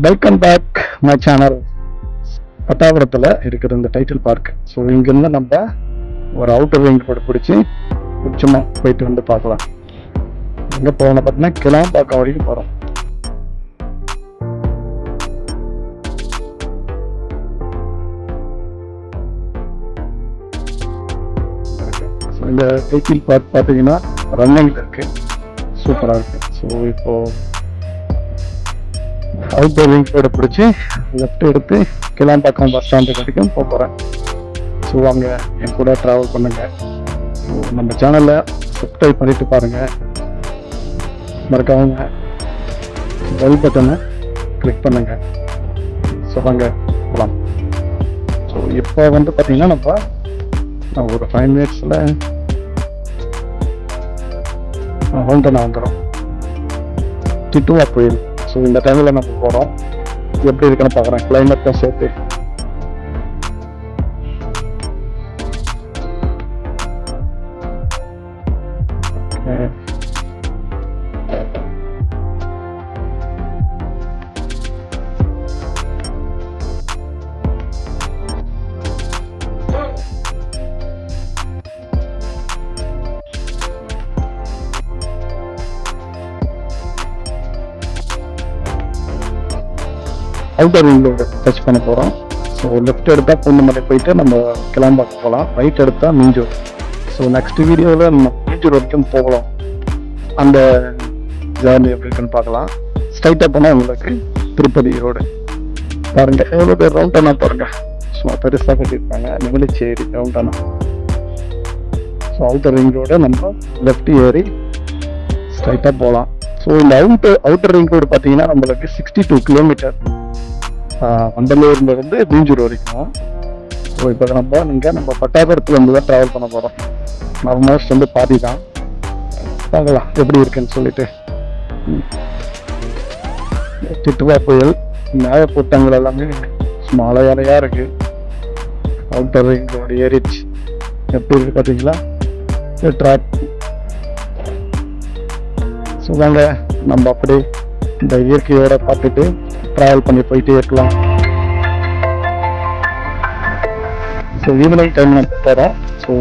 Welcome back my channel. பட்டாபுரத்தில் இருக்கிற இந்த டைட்டில் பார்க். ஸோ இங்கேருந்து நம்ம ஒரு அவுட்டர் ரிங் ரோடு பிடிச்சி சும்மா போயிட்டு வந்து பார்க்கலாம். எங்கே போகணும் பார்த்தீங்கன்னா கிளாம்பாக்கம் வரைக்கும் போகிறோம். ஸோ இந்த டைட்டில் பார்க் பார்த்தீங்கன்னா ரன்னிங்கில் இருக்கு, சூப்பராக இருக்கு. ஸோ இப்போ அவுட்டர் ரிங் ரோடு பிடிச்சி லெஃப்ட் எடுத்து கிளாம்பாக்கம் பஸ் ஸ்டாண்டு வரைக்கும் போகிறேன். ஸோ அங்கே என் கூட ட்ராவல் பண்ணுங்க. ஸோ நம்ம சேனலை சப்ஸ்கிரைப் பண்ணிட்டு பாருங்க, மறக்காம பெல் பட்டனை கிளிக் பண்ணுங்க. ஸோ அங்கே போகலாம். ஸோ இப்போ வந்து பார்த்தீங்கன்னா நம்ம ஒரு 5 மினிட்ஸில் ஹோல்டனா வந்துடும். திட்டுவா கோயில். ஸோ இந்த டைமில் நம்ம போகிறோம். எப்படி இருக்குன்னு பார்க்குறேன், கிளைமேட்டும் சேர்த்து. அவுட்டர் ரிங் ரோடு டச் பண்ண போகிறோம். ஸோ லெஃப்ட் எடுத்தால் பூந்தமல்லி போயிட்டு நம்ம கிளாம்பாக்கம் போகலாம், ரைட் எடுத்தால் மீஞ்சூர். ஸோ நெக்ஸ்ட் வீடியோவில் நம்ம மீஞ்சூர் வரைக்கும் போகலாம். அந்த ஜேர்னி எப்படி இருக்குன்னு பார்க்கலாம். ஸ்ட்ரைட்டாக போனால் உங்களுக்கு திருப்பதி ரோடு பாருங்க, எவ்வளோ பேர் ரவுண்டானா பாருங்க, சும்மா பெருசாக கட்டியிருப்பாங்க. நெமிலிச்சேரி ரவுண்டானா. ஸோ அவுட்டர் ரிங் ரோடு நம்ம லெஃப்ட் ஏறி ஸ்ட்ரைட்டாக போகலாம். ஸோ இந்த அவுட்டர் ரிங் ரோடு பார்த்தீங்கன்னா நம்மளுக்கு 62 கிலோமீட்டர் வண்டலூர்லேருந்து மீஞ்சூர் வரைக்கும். ஸோ இப்போ நம்ம பட்டாபுரத்தில் இருந்து தான் ட்ராவல் பண்ண போகிறோம். ஆல்மோஸ்ட் வந்து பாதி தான். பார்க்கலாம் எப்படி இருக்குன்னு சொல்லிட்டு. திட்டுவா புயல், நியாயக்கூட்டங்கள் எல்லாமே மழை இலையாக இருக்கு. அவுட்டர் ரிங் ரோடு ஏறிச்சு. எப்படி இருக்கு பார்த்தீங்களா ட்ராக். ஸோ வாங்க நம்ம அப்படி இந்த இயற்கையோட பார்த்துட்டு ட்ராவல் பண்ணி போயிட்டே இருக்கலாம். ஸோ ஈவினிங் டைம் போகிறோம். ஸோ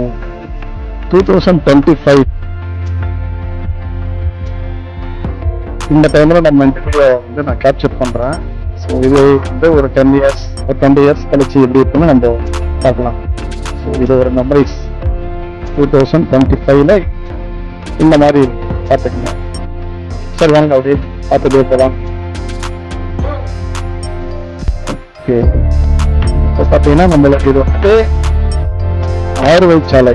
2025 இந்த டைமில் நம்ம இந்த வீடியோ வந்து நான் கேப்சர் பண்ணுறேன். ஸோ இது வந்து ஒரு 20 இயர்ஸ் கழிச்சு எப்படி இருக்குன்னு நம்ம பார்க்கலாம். ஸோ இது ஒரு மெமரிஸ். 2025ல் இந்த மாதிரி பார்த்துக்கங்க. சரி வாங்க அப்படியே பார்த்துட்டே போகலாம். ஓகே, இப்போ பார்த்தீங்கன்னா நம்மளுக்கு இது வந்து 6 வழிச்சாலை.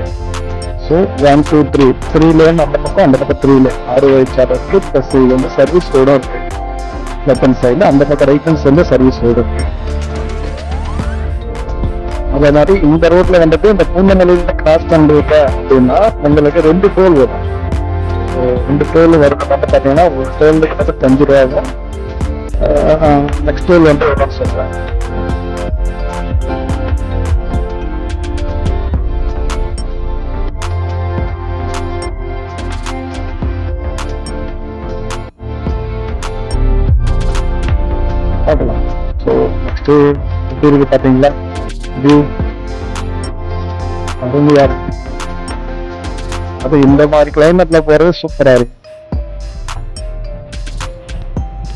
ஸோ 1 2 3 லேன் அந்த பக்கம், அந்த பக்கம் 3 லேன், 6 வழிச்சாலை இருக்கு. ப்ளஸ் இது வந்து சர்வீஸ் ரோடும் இருக்கு. லெஃப்ட் ஹேண்ட் சைடில் அந்த பக்கம் ரைட் ஹேண்ட் சைடில் சர்வீஸ் ரோடு இருக்கு. அதே மாதிரி இந்த ரோட்ல வந்துட்டு இந்த பூந்தமல்லியில கிராஸ் பண்ணுறீங்க அப்படின்னா உங்களுக்கு 2 டோல் வரும். 2 டோல் வருது வந்து பார்த்தீங்கன்னா ஒரு டோலுக்கு 5 ரூபா ஆகும். நெக்ஸ்ட் டோல் வந்து எவ்வளோன்னு சொல்கிறேன். பார்க்கலாம். ஸோ நெக்ஸ்ட்டு எப்படி இருக்கு பார்த்தீங்களா வியூ. அருமையாக இருக்கு. அது இந்த மாதிரி கிளைமேட்ல போறது சூப்பரா இருக்கு.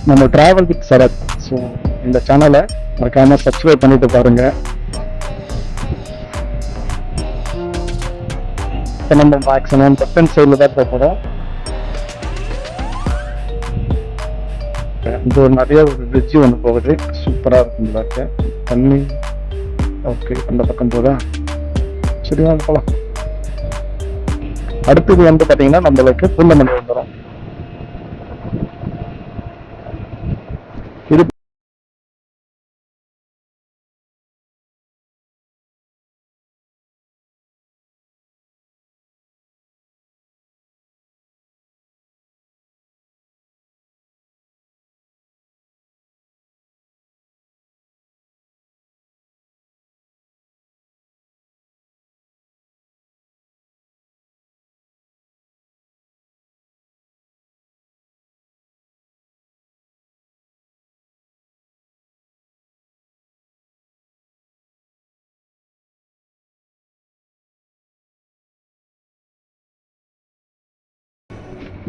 நம்ம டிராவல் வித் சரத். ஸோ இந்த சேனலை மறக்காம சப்ஸ்கிரைப் பண்ணிட்டு பாருங்க. இப்போ நம்ம மேக்ஸிமம் லெஃப்ட் ஹேண்ட் சைடில் தான் போகிறோம். இது ஒரு நிறைய ஒரு பிரிட்ஜ் ஒன்று போகுது, சூப்பராக இருக்கும் பார்க்க தண்ணி. ஓகே, அந்த பக்கம் போதா, சரி வாங்க போகலாம். அடுத்தது வந்து பார்த்தீங்கன்னா நம்மளுக்கு பூந்தமல்லி வந்துடும். இது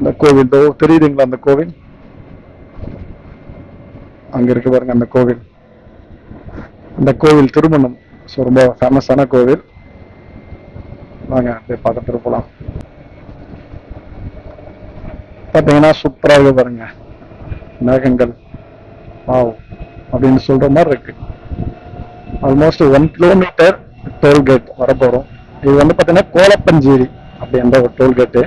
இந்த கோவில் தெரியுதுங்களா? அந்த கோவில் அங்க இருக்கு பாருங்க. அந்த கோவில் திருமணம். ஸோ ரொம்ப ஃபேமஸான கோவில். வாங்க போய் பார்த்துட்டு போகலாம். பார்த்தீங்கன்னா சூப்பராக இருக்கு பாருங்க. மேகங்கள் வாவ் அப்படின்னு சொல்ற மாதிரி இருக்கு. ஆல்மோஸ்ட் 1 கிலோமீட்டர் டோல்கேட் வரப்போறோம். இது வந்து பார்த்தீங்கன்னா கோலப்பஞ்சேரி அப்படின்ற ஒரு டோல்கேட்டு.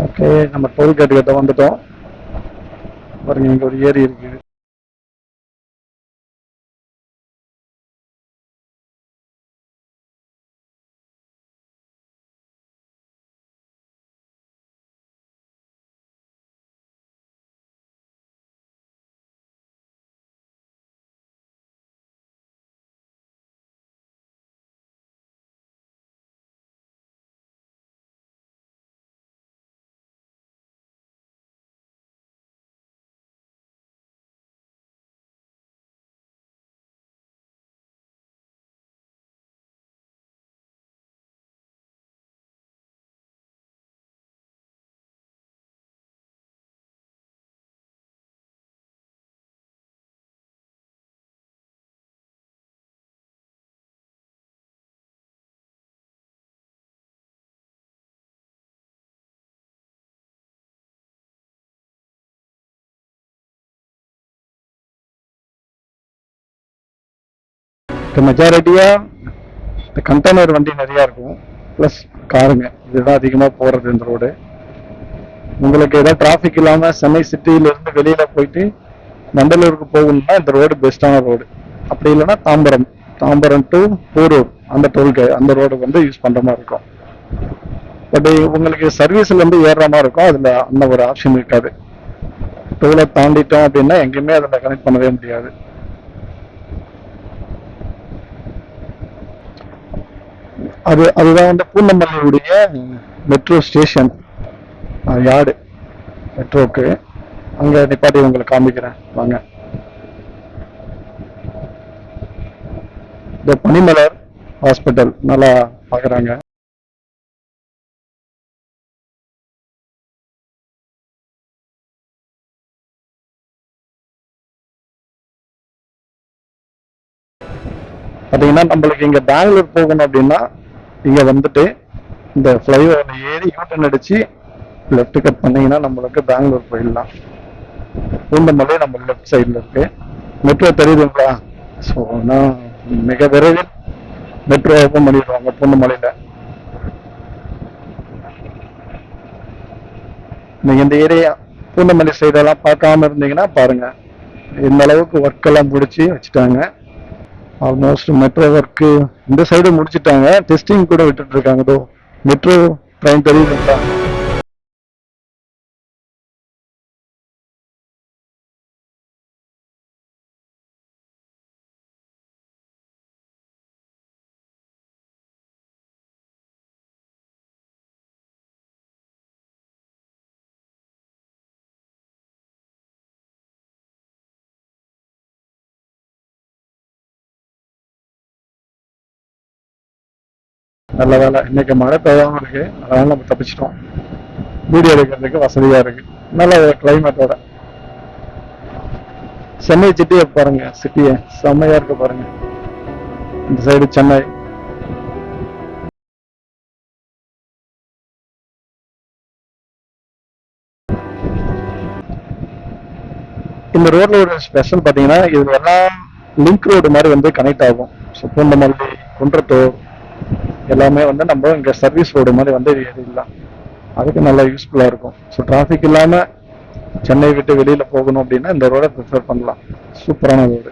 ஓகே, நம்ம டோல்கேட் கிட்ட வந்துட்டோம் பாருங்க. இங்க ஒரு ஏரி இருக்கு. மெஜாரிட்டியா இந்த கண்டெய்னர் வண்டி நிறைய இருக்கும், பிளஸ் காருங்க. இதுதான் அதிகமா போறது இந்த ரோடு. உங்களுக்கு ஏதாவது டிராபிக் இல்லாம சென்னை சிட்டியில இருந்து வெளியில போயிட்டு மண்டலூருக்கு போகணும்னா இந்த ரோடு பெஸ்டான ரோடு. அப்படி இல்லைன்னா தாம்பரம் டு போரூர் அந்த ரோடு வந்து யூஸ் பண்ற மாதிரி இருக்கும். பட் உங்களுக்கு சர்வீஸ்ல இருந்து ஏறுற மாதிரி இருக்கும். அதுல அந்த ஒரு ஆப்ஷன் இருக்காது. டோலை தாண்டிட்டோம் அப்படின்னா எங்கேயுமே அதில் கனெக்ட் பண்ணவே முடியாது. அதுதான் வந்து பூந்தமல்லியுடைய மெட்ரோ ஸ்டேஷன் யார்டு மெட்ரோக்கு. அங்க நிப்பாட்டி உங்களுக்கு காமிக்கிறேன் வாங்க. இந்த பனிமலர் ஹாஸ்பிட்டல் நல்லா பாக்குறாங்க. பாத்தீங்கன்னா நம்மளுக்கு இங்க பெங்களூர் போகணும் அப்படின்னா இங்க வந்துட்டு இந்த ஃபிளைஓவர்ல ஏறி யூட்டன் அடிச்சு லெஃப்ட் கட் பண்ணீங்கன்னா நம்மளுக்கு பெங்களூர் போயிடலாம். பூந்தமல்லி நம்ம லெஃப்ட் சைட்ல இருக்கு. மெட்ரோ தெரியுதுங்களா? ஸோ நான் மிக விரைவில் மெட்ரோ ஓப்பன் பண்ணிடுவாங்க பூந்தமல்லியில. நீங்க இந்த ஏரியா பூந்தமல்லி சைடெல்லாம் பார்க்காம இருந்தீங்கன்னா பாருங்க. இந்த அளவுக்கு ஒர்க் எல்லாம் முடிச்சு வச்சுட்டாங்க. ஆல்மோஸ்ட் மெட்ரோ ஒர்க்கு இந்த சைடு முடிச்சுட்டாங்க. டெஸ்டிங் கூட விட்டுட்டு இருக்காங்க. மெட்ரோ ட்ரெயின் தெரியுதுங்களா? நல்ல வேலை இன்னைக்கு மழை பெய்யாம இருக்கு, அதனால நம்ம தப்பிச்சிட்டோம். வீடியோ எடுக்கிறதுக்கு வசதியா இருக்கு. நல்ல கிளைமேட்டோட. சென்னை சிட்டியை பாருங்க. சிட்டியை செம்மையா இருக்கு பாருங்க. இந்த சைடு சென்னை. இந்த ரோட்ல ஒரு ஸ்பெஷல் பாத்தீங்கன்னா இது எல்லாம் லிங்க் ரோடு மாதிரி வந்து கனெக்ட் ஆகும். பூந்தமல்லி, குன்றத்தூர் எல்லாமே வந்து நம்ம இங்க சர்வீஸ் ரோடு மாதிரி வந்து ஏறிடலாம். அதுக்கு நல்லா யூஸ்ஃபுல்லா இருக்கும். ஸோ டிராஃபிக் இல்லாம சென்னை விட்டு வெளியில போகணும் அப்படின்னா இந்த ரோட ப்ரிஃபர் பண்ணலாம். சூப்பரான ரோடு.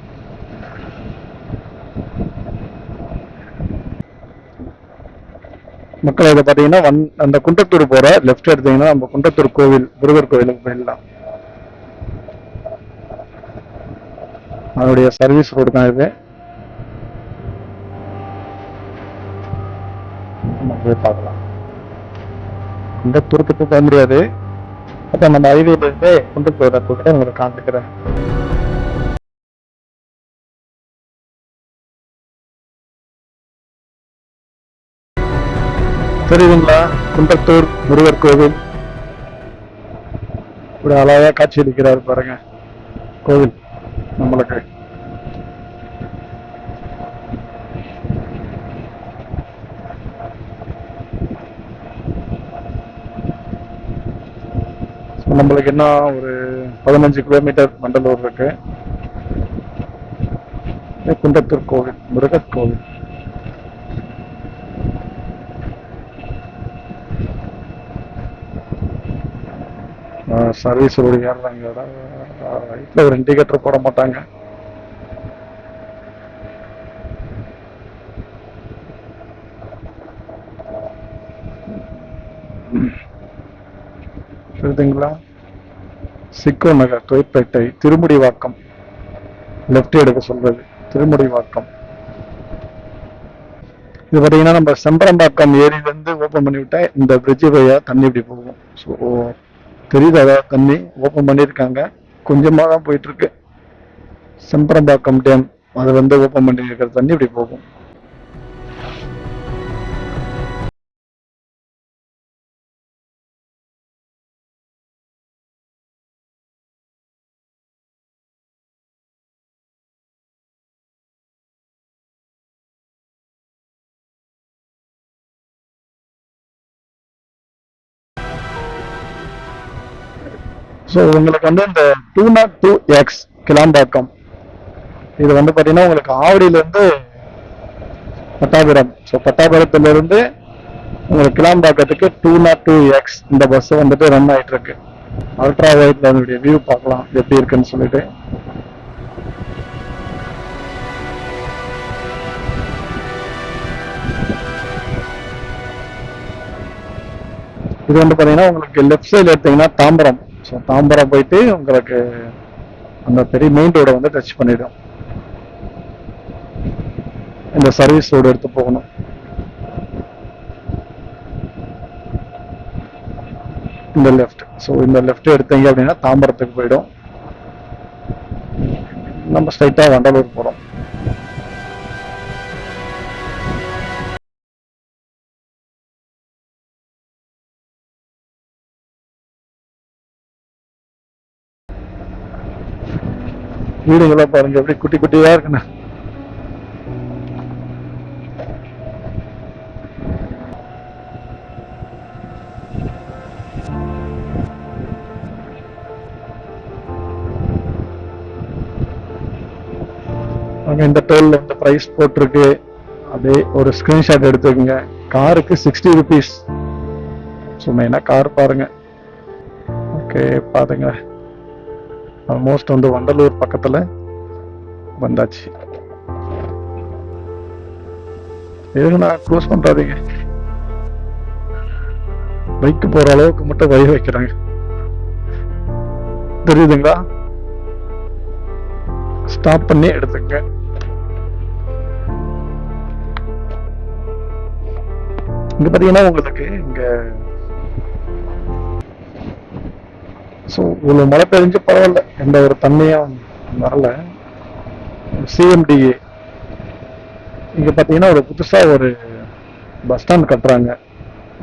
மக்கள் இதை பார்த்தீங்கன்னா அந்த குன்றத்தூர் போற லெஃப்ட் எடுத்தீங்கன்னா நம்ம குன்றத்தூர் கோவில் முருகர் கோவிலுக்கு போயிடலாம். அதனுடைய சர்வீஸ் ரோடு தான் இது. நம்ம போய் பார்க்கலாம். குன்றத்தூருக்கு போக முடியாது. அப்ப நம்ம ஹைவேல இருந்து குன்றத்தூரை கூட உங்களுக்கு காமிக்கிறேன். தெரியுதுங்களா? குன்றத்தூர் முருகர் கோவில் இப்படி அழகா காட்சி அளிக்கிறாரு பாருங்க கோவில் நம்மளுக்கு. நம்மளுக்கு என்ன ஒரு 15 கிலோமீட்டர் வண்டலூர் இருக்கு. குன்றத்தூர் கோவில் முருகர் கோவில். சர்வீஸ் ரோடு ஏறுறாங்க. ரைட்ல ஒரு இண்டிகேட்டர் போட மாட்டாங்க. புரியுதுங்களா? சிக்கோ நகர், தொழிற்பேட்டை, திருமுடிவாக்கம் லெஃப்ட் எடுக்க சொல்றது. திருமுடிவாக்கம் இது பார்த்தீங்கன்னா நம்ம செம்பரம்பாக்கம் ஏரியிலேருந்து ஓப்பன் பண்ணி விட்டா இந்த பிரிட்ஜ் வழியா தண்ணி இப்படி போகும். ஸோ தெரியுது, அதாவது தண்ணி ஓப்பன் பண்ணியிருக்காங்க. கொஞ்சமாக தான் போயிட்டு இருக்கு. செம்பரம்பாக்கம் டேம் அது வந்து ஓப்பன் பண்ணி இருக்கிற தண்ணி இப்படி போகும். ஸோ உங்களுக்கு வந்து இந்த 202X கிளாம்பாக்கம் இது வந்து பார்த்தீங்கன்னா உங்களுக்கு ஆவடியிலேருந்து பட்டாபுரம். ஸோ பட்டாபுரத்துலேருந்து உங்களுக்கு கிளாம்பாக்கத்துக்கு 202X இந்த பஸ் வந்துட்டு ரன் ஆகிட்டு இருக்கு. அல்ட்ரா வைட்ல அதனுடைய வியூ பார்க்கலாம் எப்படி இருக்குன்னு சொல்லிட்டு. இது வந்து பார்த்தீங்கன்னா உங்களுக்கு லெஃப்ட் சைடில் எடுத்தீங்கன்னா தாம்பரம். ஸோ தாம்பரம் போயிட்டு உங்களுக்கு அந்த பெரிய மெயின் ரோடை வந்து டச் பண்ணிடும். இந்த சர்வீஸ் ரோடு எடுத்து போகணும். இந்த லெஃப்ட். ஸோ இந்த லெஃப்ட் எடுத்தீங்க அப்படின்னா தாம்பரத்துக்கு போயிடும். நம்ம ஸ்ட்ரைட்டாக வண்டலூர் போகிறோம். வீடுங்களாம் பாருங்க எப்படி குட்டி குட்டியா இருக்குண்ணா. இந்த டோல்ல வந்து பிரைஸ் போட்டிருக்கு. அப்படியே ஒரு ஸ்கிரீன்ஷாட் எடுத்துக்கோங்க. காருக்கு 60 rupees. ஸோ மெயினாக கார் பாருங்க. ஓகே பாருங்க, ஆல்மோஸ்ட் வந்து வண்டலூர் பக்கத்துல வந்தாச்சு. எதுக்குண்ணா க்ளோஸ் பண்றாதீங்க. பைக்கு போற அளவுக்கு மட்டும் வழி வைக்கிறாங்க. தெரியுதுங்களா? ஸ்டாப் பண்ணி எடுத்துங்க. இங்க பாத்தீங்கன்னா உங்களுக்கு இங்க இவ்வளவு மழை பெஞ்சு பரவாயில்ல, எந்த ஒரு தண்ணியும் வரல. சிஎம்டிஏ இங்க பாத்தீங்கன்னா ஒரு புதுசா ஒரு பஸ் ஸ்டாண்ட் கட்டுறாங்க.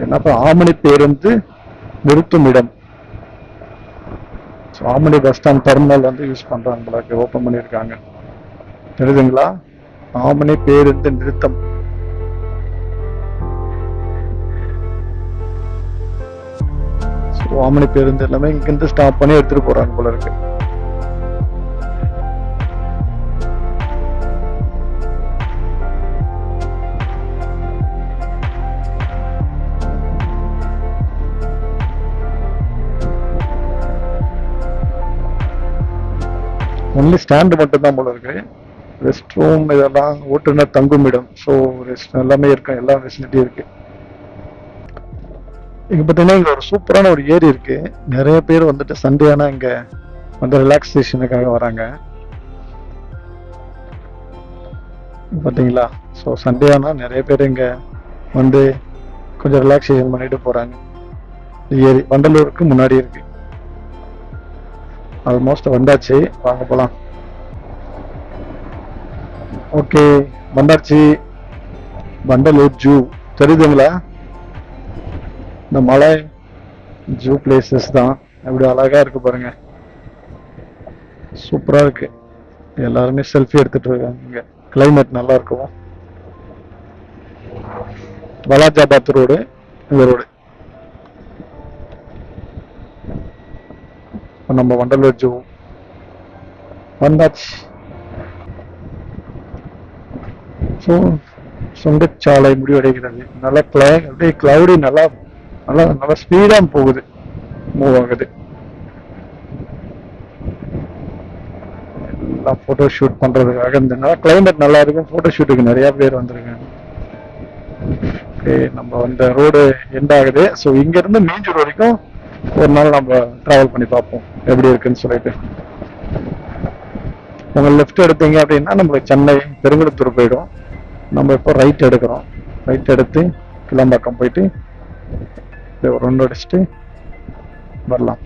என்னப்பா ஆமணி பேருந்து நிறுத்தும் இடம். ஆமணி பஸ் ஸ்டாண்ட் டெர்மினல் வந்து யூஸ் பண்றாங்க, ஓபன் பண்ணியிருக்காங்க. தெரியுதுங்களா? ஆமணி பேருந்து நிறுத்தம். ஆமணி பேருந்து எல்லாமே இங்கிருந்து ஸ்டாப் பண்ணி எடுத்துட்டு போறாங்க போல இருக்கு. ஒன்லி ஸ்டாண்டு மட்டும் தான் போல இருக்கு. ரெஸ்ட் ரூம் இதெல்லாம் ஓட்டுநர் தங்குமிடம். ஸோ ரெஸ்ட் எல்லாமே இருக்கு, எல்லா ஃபெசிலிட்டியும் இருக்கு. இங்க பார்த்தீங்கன்னா இங்க ஒரு சூப்பரான ஒரு ஏரி இருக்கு. நிறைய பேர் வந்துட்டு சண்டே ஆனா இங்க வந்து ரிலாக்ஸேஷனுக்காக வராங்க. பார்த்தீங்களா? ஸோ சண்டே ஆனா நிறைய பேர் இங்க வந்து கொஞ்சம் ரிலாக்ஸேஷன் பண்ணிட்டு போறாங்க. ஏரி வண்டலூருக்கு முன்னாடி இருக்கு. ஆல்மோஸ்ட் வந்தாச்சு, வாங்க போலாம். ஓகே, வந்தாச்சு. வண்டலூர் ஜூ தெரியுதுங்களா? இந்த மலை ஜூ பிளேசஸ் தான். எப்படி அழகா இருக்கு பாருங்க, சூப்பரா இருக்கு. எல்லாருமே செல்ஃபி எடுத்துட்டு இருக்காங்க. இங்க கிளைமேட் நல்லா இருக்கும். வலாஜாபாத் ரோடு இந்த ரோடு. நம்ம வண்டலூர் ஜூ வந்தாச்சு. ஸோ சுங்கச்சாலை முடிவடைகிறது. நல்லா அப்படியே கிளவுடி, நல்லா நல்லா நல்லா ஸ்பீடா போகுது, மூவ் ஆகுது. எல்லாம் போட்டோ ஷூட் பண்றதுக்காக இந்த கிளைமேட் நல்லா இருக்கும். போட்டோ ஷூட்டுக்கு நிறைய பேர் வந்திருக்காங்க. ஓகே, நம்ம வந்து ரோடு எண்ட் ஆகுது. ஸோ இங்க இருந்து மீஞ்சூர் வரைக்கும் ஒரு நாள் நம்ம டிராவல் பண்ணி பார்ப்போம் எப்படி இருக்குன்னு சொல்லிட்டு. உங்க லெஃப்ட் எடுத்தீங்க அப்படின்னா நம்மளுக்கு சென்னை பெருங்குளத்தூர் போயிடும். நம்ம இப்போ ரைட் எடுக்கிறோம். ரைட் எடுத்து கிளம்பாக்கம் போயிட்டு ஒரு ரவுண்ட் அடிச்சுட்டு வரலாம்.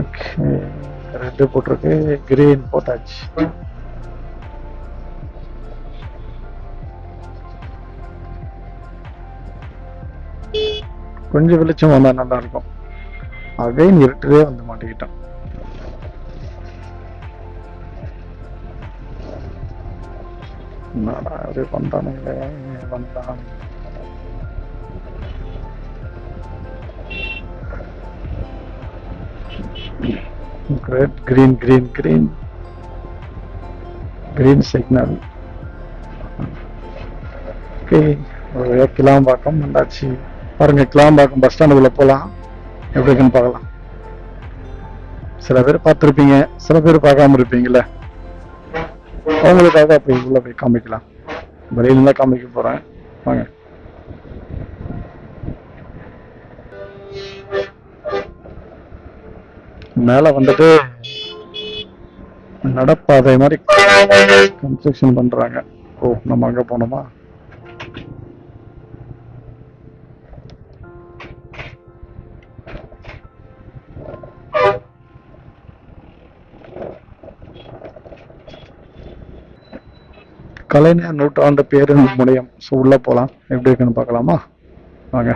ஓகே, ரெட் போட்டிருக்கு, கிரீன் போட்டாச்சு. கொஞ்சம் வெளிச்சம் வந்தா நல்லா இருக்கும். அகைன் இருட்டவே வந்து மாட்டிக்கிட்டோம். அது வந்தானுங்களே வந்தான். Red green green green green signal. Okay, Kilambakkam வந்தாச்சு. பாருங்க, கிளாம்பாக்கம் பஸ் ஸ்டாண்டுக்குள்ள போகலாம். எப்படி இருக்குன்னு பார்க்கலாம். சில பேர் பார்த்துருப்பீங்க, சில பேர் பார்க்காம இருப்பீங்கல்ல. அவங்களுக்காக அப்படி உள்ள போய் காமிக்கலாம். வெளியில தான் காமிக்க போறேன், வாங்க. மேல வந்துட்டு நடப்பாதை மாதிரி கன்ஸ்ட்ரக்ஷன் பண்றாங்க. ஓ, நம்ம அங்க போனோமா? கலைஞர் நூற்றாண்டு பேருந்து முனையம். உள்ள போலாம், எப்படி இருக்குன்னு பார்க்கலாமா? வாங்க.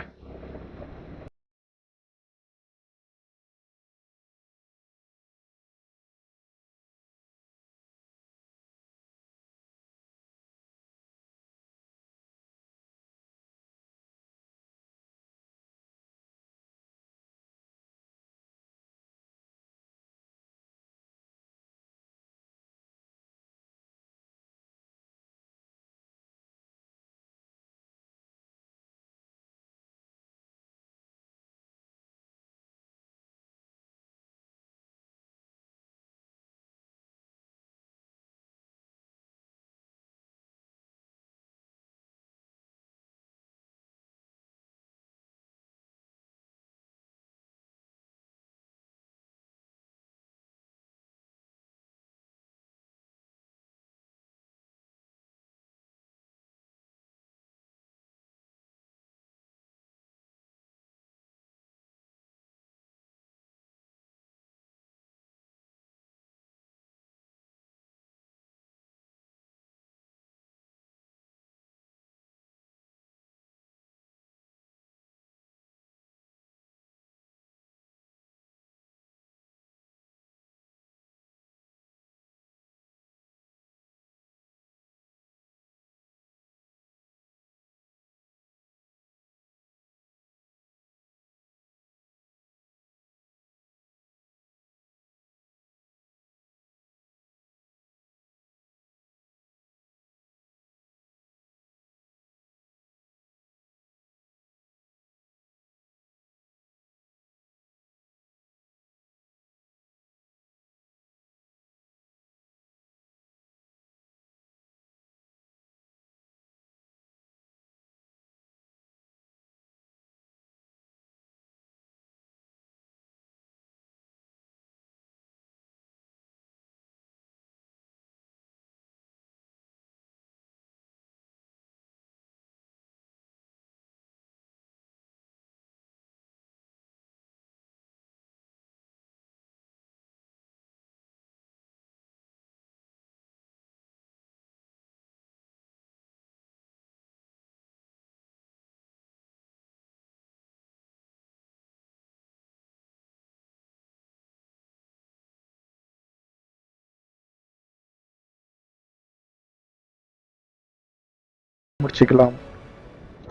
முடிச்சுக்கலாம்.